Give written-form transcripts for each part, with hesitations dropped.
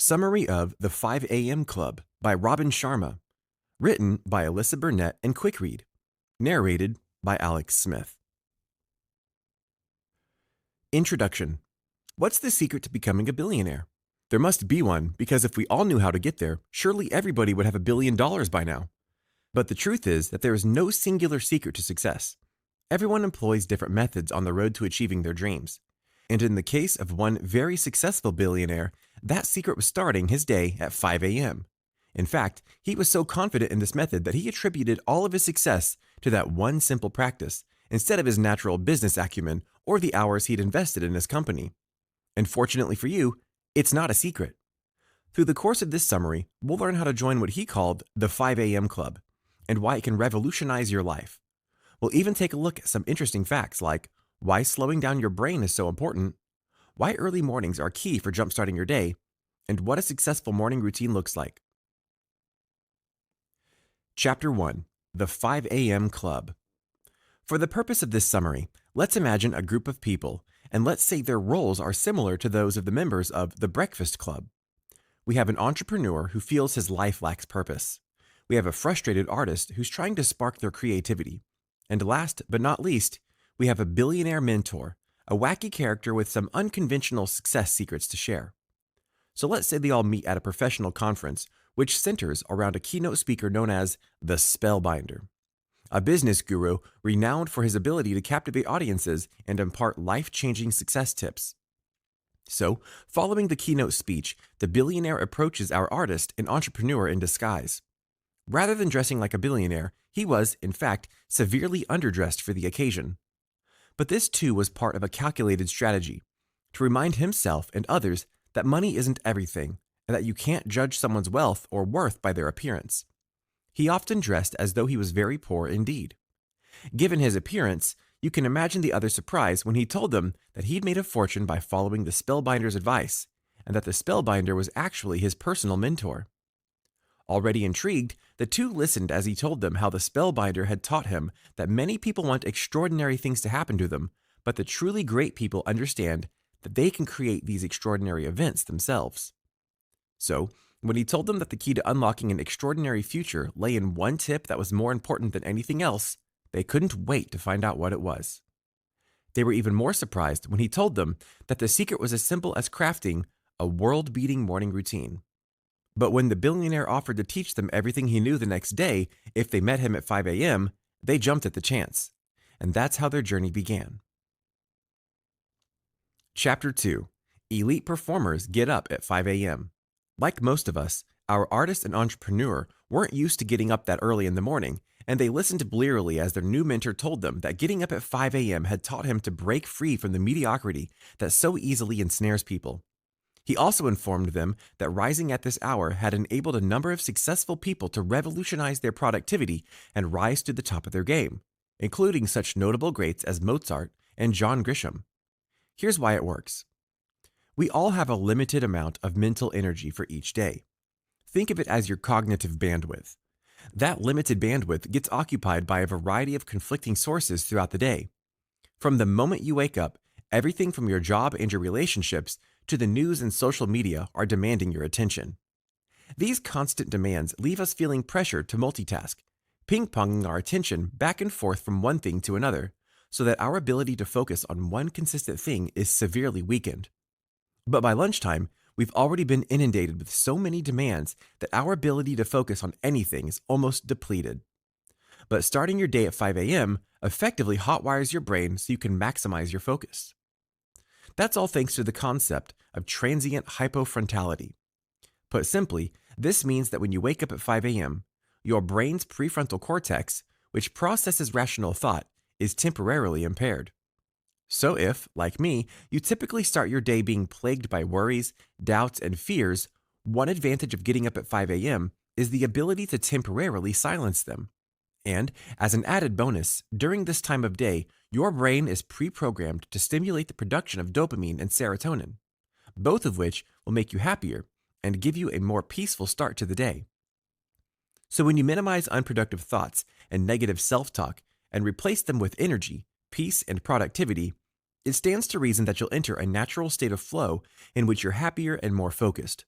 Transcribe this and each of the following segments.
Summary of The 5 a.m. Club by Robin Sharma. Written by Alyssa Burnett and Quickread. Narrated by Alex Smith. Introduction. What's the secret to becoming a billionaire? There must be one, because if we all knew how to get there, surely everybody would have $1 billion by now. But the truth is that there is no singular secret to success. Everyone employs different methods on the road to achieving their dreams. And in the case of one very successful billionaire, that secret was starting his day at 5 a.m. In fact, he was so confident in this method that he attributed all of his success to that one simple practice, instead of his natural business acumen or the hours he'd invested in his company. And fortunately for you, it's not a secret. Through the course of this summary, we'll learn how to join what he called the 5 a.m. Club, and why it can revolutionize your life. We'll even take a look at some interesting facts like why slowing down your brain is so important, why early mornings are key for jumpstarting your day, and what a successful morning routine looks like. Chapter 1. The 5 a.m. Club. For the purpose of this summary, let's imagine a group of people, and let's say their roles are similar to those of the members of the Breakfast Club. We have an entrepreneur who feels his life lacks purpose. We have a frustrated artist who's trying to spark their creativity. And last but not least, we have a billionaire mentor, a wacky character with some unconventional success secrets to share. So let's say they all meet at a professional conference, which centers around a keynote speaker known as the Spellbinder, a business guru renowned for his ability to captivate audiences and impart life-changing success tips. So, following the keynote speech, the billionaire approaches our artist and entrepreneur in disguise. Rather than dressing like a billionaire, he was, in fact, severely underdressed for the occasion. But this too was part of a calculated strategy, to remind himself and others that money isn't everything, and that you can't judge someone's wealth or worth by their appearance. He often dressed as though he was very poor indeed. Given his appearance, you can imagine the other's surprise when he told them that he'd made a fortune by following the Spellbinder's advice, and that the Spellbinder was actually his personal mentor. Already intrigued, the two listened as he told them how the Spellbinder had taught him that many people want extraordinary things to happen to them, but the truly great people understand that they can create these extraordinary events themselves. So, when he told them that the key to unlocking an extraordinary future lay in one tip that was more important than anything else, they couldn't wait to find out what it was. They were even more surprised when he told them that the secret was as simple as crafting a world-beating morning routine. But when the billionaire offered to teach them everything he knew the next day if they met him at 5 a.m., they jumped at the chance. And that's how their journey began. Chapter 2. Elite performers get up at 5 a.m. Like most of us, our artist and entrepreneur weren't used to getting up that early in the morning, and they listened blearily as their new mentor told them that getting up at 5 a.m. had taught him to break free from the mediocrity that so easily ensnares people. He also informed them that rising at this hour had enabled a number of successful people to revolutionize their productivity and rise to the top of their game, including such notable greats as Mozart and John Grisham. Here's why it works. We all have a limited amount of mental energy for each day. Think of it as your cognitive bandwidth. That limited bandwidth gets occupied by a variety of conflicting sources throughout the day. From the moment you wake up, everything from your job and your relationships to the news and social media are demanding your attention. These constant demands leave us feeling pressure to multitask, ping-ponging our attention back and forth from one thing to another, so that our ability to focus on one consistent thing is severely weakened. But by lunchtime, we've already been inundated with so many demands that our ability to focus on anything is almost depleted. But starting your day at 5 a.m. effectively hotwires your brain so you can maximize your focus. That's all thanks to the concept of transient hypofrontality. Put simply, this means that when you wake up at 5 a.m., your brain's prefrontal cortex, which processes rational thought, is temporarily impaired. So if, like me, you typically start your day being plagued by worries, doubts, and fears, one advantage of getting up at 5 a.m. is the ability to temporarily silence them. And, as an added bonus, during this time of day, your brain is pre-programmed to stimulate the production of dopamine and serotonin, both of which will make you happier and give you a more peaceful start to the day. So when you minimize unproductive thoughts and negative self-talk and replace them with energy, peace, and productivity, it stands to reason that you'll enter a natural state of flow in which you're happier and more focused.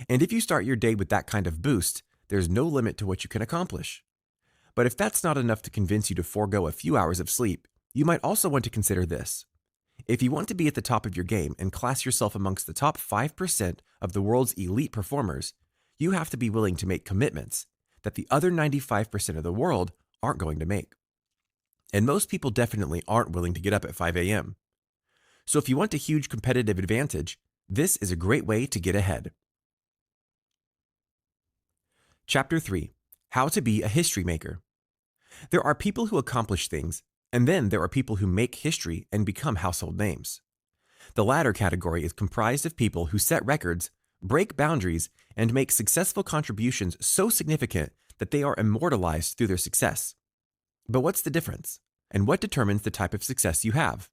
And if you start your day with that kind of boost, there's no limit to what you can accomplish. But if that's not enough to convince you to forego a few hours of sleep, you might also want to consider this. If you want to be at the top of your game and class yourself amongst the top 5% of the world's elite performers, you have to be willing to make commitments that the other 95% of the world aren't going to make. And most people definitely aren't willing to get up at 5 a.m. So if you want a huge competitive advantage, this is a great way to get ahead. Chapter 3: How to be a history maker. There are people who accomplish things, and then there are people who make history and become household names. The latter category is comprised of people who set records, break boundaries, and make successful contributions so significant that they are immortalized through their success. But what's the difference? And what determines the type of success you have?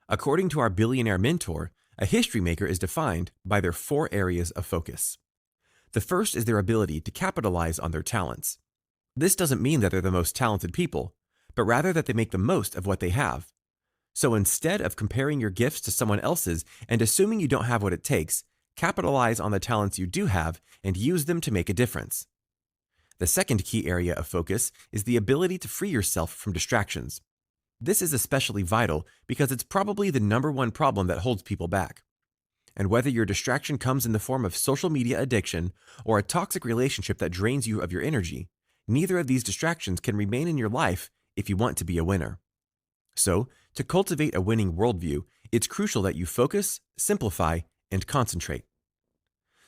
According to our billionaire mentor, a history maker is defined by their 4 areas of focus. The first is their ability to capitalize on their talents. This doesn't mean that they're the most talented people, but rather that they make the most of what they have. So instead of comparing your gifts to someone else's and assuming you don't have what it takes, capitalize on the talents you do have and use them to make a difference. The second key area of focus is the ability to free yourself from distractions. This is especially vital because it's probably the #1 problem that holds people back. And whether your distraction comes in the form of social media addiction or a toxic relationship that drains you of your energy, neither of these distractions can remain in your life if you want to be a winner. So, to cultivate a winning worldview, it's crucial that you focus, simplify, and concentrate.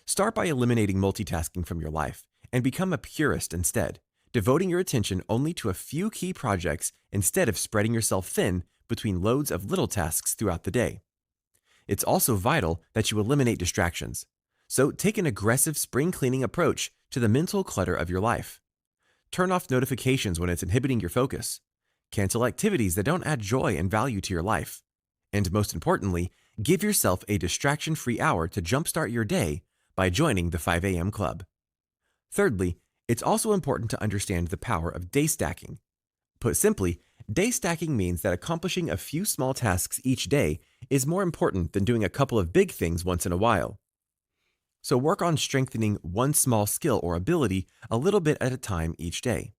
Start by eliminating multitasking from your life and become a purist instead, devoting your attention only to a few key projects instead of spreading yourself thin between loads of little tasks throughout the day. It's also vital that you eliminate distractions. So take an aggressive spring cleaning approach to the mental clutter of your life. Turn off notifications when it's inhibiting your focus. Cancel activities that don't add joy and value to your life. And most importantly, give yourself a distraction-free hour to jumpstart your day by joining the 5 a.m. club. Thirdly, it's also important to understand the power of day stacking. Put simply, day stacking means that accomplishing a few small tasks each day is more important than doing a couple of big things once in a while. So work on strengthening one small skill or ability a little bit at a time each day.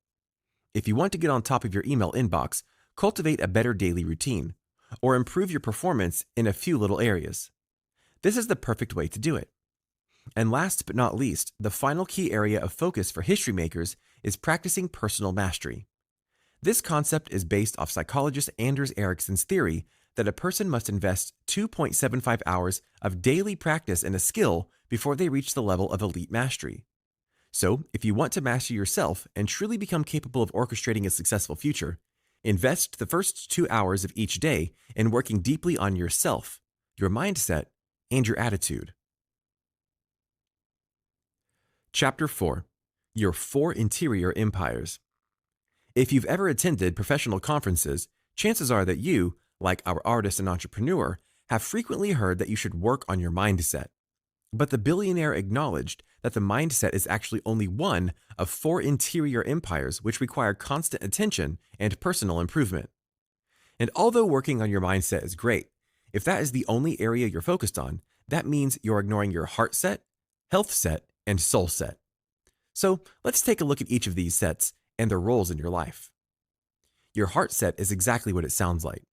If you want to get on top of your email inbox, cultivate a better daily routine, or improve your performance in a few little areas. This is the perfect way to do it. And last but not least, the final key area of focus for history makers is practicing personal mastery. This concept is based off psychologist Anders Ericsson's theory that a person must invest 2.75 hours of daily practice in a skill before they reach the level of elite mastery. So, if you want to master yourself and truly become capable of orchestrating a successful future, invest the first 2 hours of each day in working deeply on yourself, your mindset, and your attitude. Chapter 4: Your 4 Interior Empires. If you've ever attended professional conferences, chances are that you, like our artist and entrepreneur, have frequently heard that you should work on your mindset. But the billionaire acknowledged that the mindset is actually only one of 4 interior empires which require constant attention and personal improvement. And although working on your mindset is great, if that is the only area you're focused on, that means you're ignoring your heart set, health set, and soul set. So let's take a look at each of these sets and their roles in your life. Your heart set is exactly what it sounds like.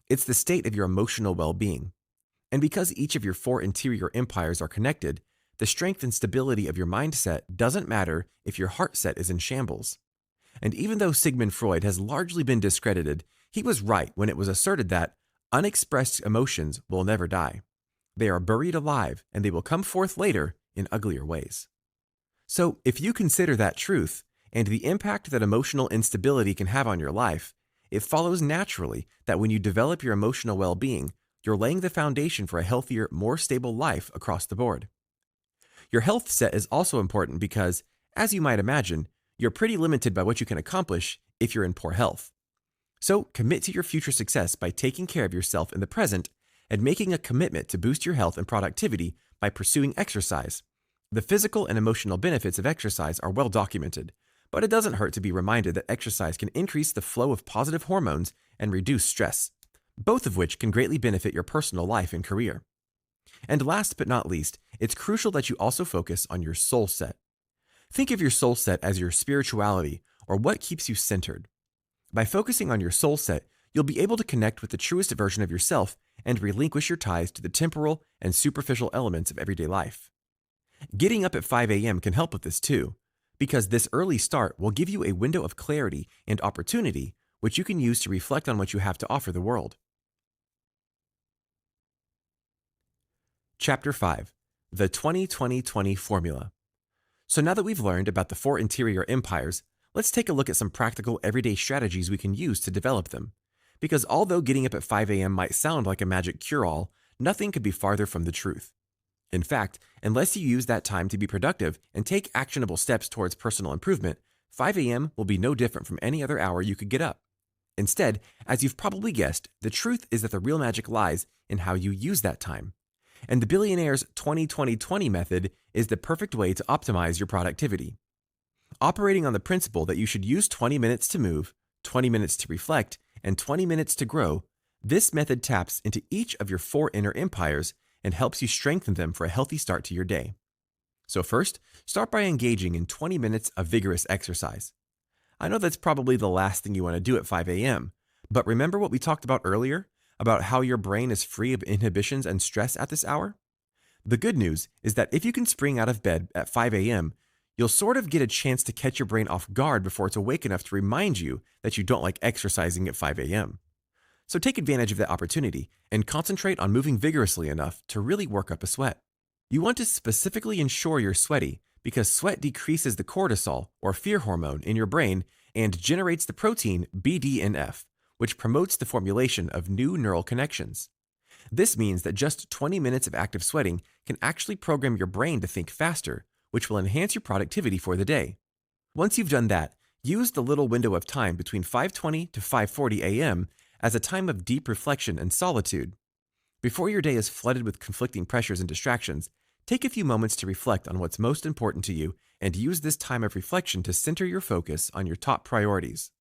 It's the state of your emotional well-being. And because each of your 4 interior empires are connected, the strength and stability of your mindset doesn't matter if your heart set is in shambles. And even though Sigmund Freud has largely been discredited, he was right when it was asserted that unexpressed emotions will never die. They are buried alive, and they will come forth later in uglier ways. So, if you consider that truth and the impact that emotional instability can have on your life, it follows naturally that when you develop your emotional well-being, you're laying the foundation for a healthier, more stable life across the board. Your health set is also important because, as you might imagine, you're pretty limited by what you can accomplish if you're in poor health. So, commit to your future success by taking care of yourself in the present and making a commitment to boost your health and productivity by pursuing exercise. The physical and emotional benefits of exercise are well documented, but it doesn't hurt to be reminded that exercise can increase the flow of positive hormones and reduce stress, both of which can greatly benefit your personal life and career. And last but not least, it's crucial that you also focus on your soul set. Think of your soul set as your spirituality or what keeps you centered. By focusing on your soul set, you'll be able to connect with the truest version of yourself and relinquish your ties to the temporal and superficial elements of everyday life. Getting up at 5 a.m. can help with this too, because this early start will give you a window of clarity and opportunity which you can use to reflect on what you have to offer the world. Chapter 5: The 20-20-20 Formula. So now that we've learned about the 4 interior empires, let's take a look at some practical everyday strategies we can use to develop them. Because although getting up at 5 a.m. might sound like a magic cure-all, nothing could be farther from the truth. In fact, unless you use that time to be productive and take actionable steps towards personal improvement, 5 a.m. will be no different from any other hour you could get up. Instead, as you've probably guessed, the truth is that the real magic lies in how you use that time. And the billionaire's 20-20-20 method is the perfect way to optimize your productivity. Operating on the principle that you should use 20 minutes to move, 20 minutes to reflect, and 20 minutes to grow, this method taps into each of your 4 inner empires and helps you strengthen them for a healthy start to your day. So first, start by engaging in 20 minutes of vigorous exercise. I know that's probably the last thing you want to do at 5 a.m., but remember what we talked about earlier about how your brain is free of inhibitions and stress at this hour? The good news is that if you can spring out of bed at 5 a.m., you'll sort of get a chance to catch your brain off guard before it's awake enough to remind you that you don't like exercising at 5 a.m. So take advantage of that opportunity and concentrate on moving vigorously enough to really work up a sweat. You want to specifically ensure you're sweaty because sweat decreases the cortisol or fear hormone in your brain and generates the protein BDNF, which promotes the formulation of new neural connections. This means that just 20 minutes of active sweating can actually program your brain to think faster, which will enhance your productivity for the day. Once you've done that, use the little window of time between 5:20 to 5:40 a.m. as a time of deep reflection and solitude. Before your day is flooded with conflicting pressures and distractions, take a few moments to reflect on what's most important to you and use this time of reflection to center your focus on your top priorities.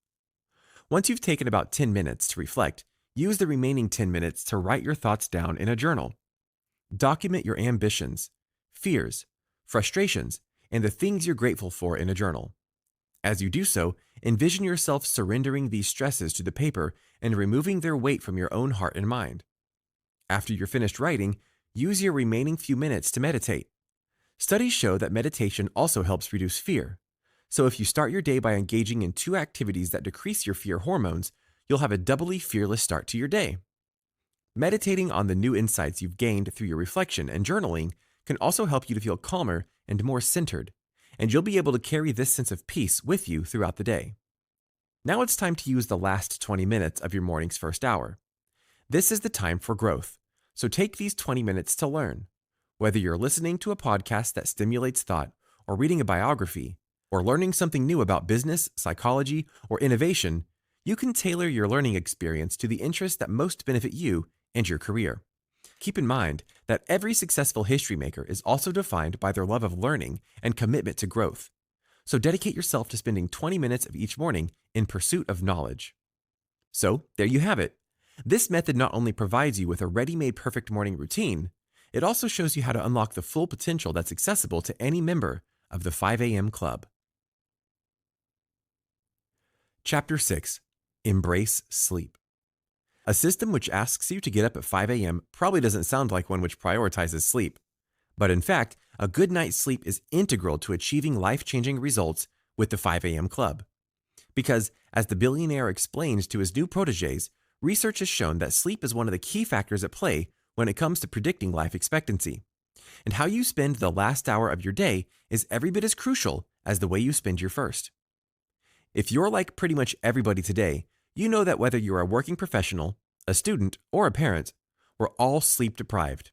Once you've taken about 10 minutes to reflect, use the remaining 10 minutes to write your thoughts down in a journal. Document your ambitions, fears, frustrations, and the things you're grateful for in a journal. As you do so, envision yourself surrendering these stresses to the paper and removing their weight from your own heart and mind. After you're finished writing, use your remaining few minutes to meditate. Studies show that meditation also helps reduce fear. So if you start your day by engaging in 2 activities that decrease your fear hormones, you'll have a doubly fearless start to your day. Meditating on the new insights you've gained through your reflection and journaling can also help you to feel calmer and more centered, and you'll be able to carry this sense of peace with you throughout the day. Now it's time to use the last 20 minutes of your morning's first hour. This is the time for growth, so take these 20 minutes to learn. Whether you're listening to a podcast that stimulates thought, or reading a biography, or learning something new about business, psychology, or innovation, you can tailor your learning experience to the interests that most benefit you and your career. Keep in mind that every successful history maker is also defined by their love of learning and commitment to growth. So dedicate yourself to spending 20 minutes of each morning in pursuit of knowledge. So there you have it. This method not only provides you with a ready-made perfect morning routine, it also shows you how to unlock the full potential that's accessible to any member of the 5 a.m. Club. Chapter 6: Embrace Sleep. A system which asks you to get up at 5 a.m. probably doesn't sound like one which prioritizes sleep. But in fact, a good night's sleep is integral to achieving life-changing results with the 5 a.m. Club. Because, as the billionaire explains to his new protégés, research has shown that sleep is one of the key factors at play when it comes to predicting life expectancy. And how you spend the last hour of your day is every bit as crucial as the way you spend your first. If you're like pretty much everybody today, you know that whether you're a working professional, a student, or a parent, we're all sleep deprived.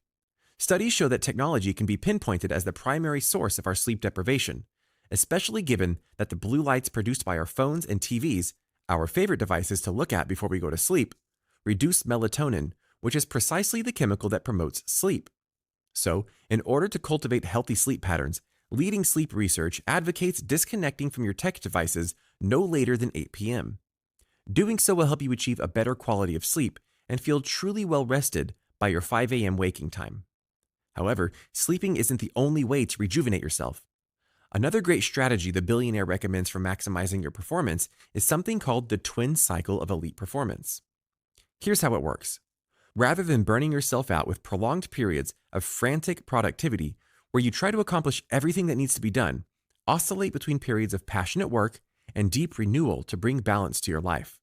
Studies show that technology can be pinpointed as the primary source of our sleep deprivation, especially given that the blue lights produced by our phones and TVs, our favorite devices to look at before we go to sleep, reduce melatonin, which is precisely the chemical that promotes sleep. So, in order to cultivate healthy sleep patterns, leading sleep research advocates disconnecting from your tech devices no later than 8 p.m. Doing so will help you achieve a better quality of sleep and feel truly well rested by your 5 a.m. waking time. However, sleeping isn't the only way to rejuvenate yourself. Another great strategy the billionaire recommends for maximizing your performance is something called the twin cycle of elite performance. Here's how it works. Rather than burning yourself out with prolonged periods of frantic productivity where you try to accomplish everything that needs to be done, oscillate between periods of passionate work and deep renewal to bring balance to your life.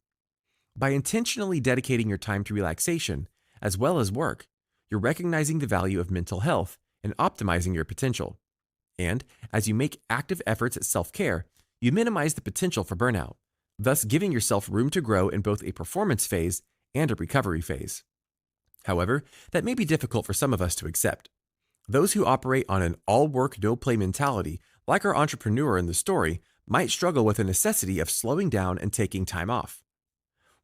By intentionally dedicating your time to relaxation, as well as work, you're recognizing the value of mental health and optimizing your potential. And as you make active efforts at self-care, you minimize the potential for burnout, thus giving yourself room to grow in both a performance phase and a recovery phase. However, that may be difficult for some of us to accept. Those who operate on an all-work, no-play mentality, like our entrepreneur in the story, might struggle with the necessity of slowing down and taking time off.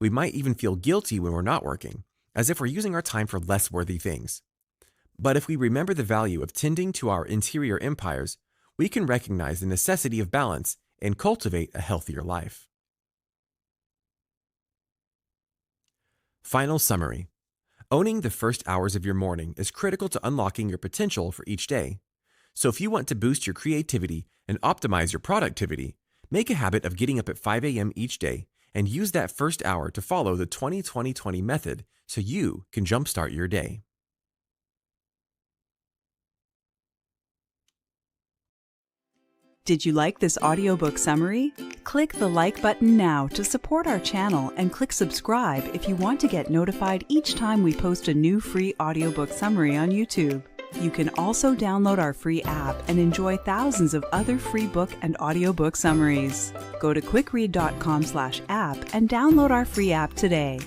We might even feel guilty when we're not working, as if we're using our time for less worthy things. But if we remember the value of tending to our interior empires, we can recognize the necessity of balance and cultivate a healthier life. Final summary. Owning the first hours of your morning is critical to unlocking your potential for each day. So if you want to boost your creativity and optimize your productivity, make a habit of getting up at 5 a.m. each day and use that first hour to follow the 20-20-20 method so you can jumpstart your day. Did you like this audiobook summary? Click the like button now to support our channel and click subscribe if you want to get notified each time we post a new free audiobook summary on YouTube. You can also download our free app and enjoy thousands of other free book and audiobook summaries. Go to quickread.com/app and download our free app today.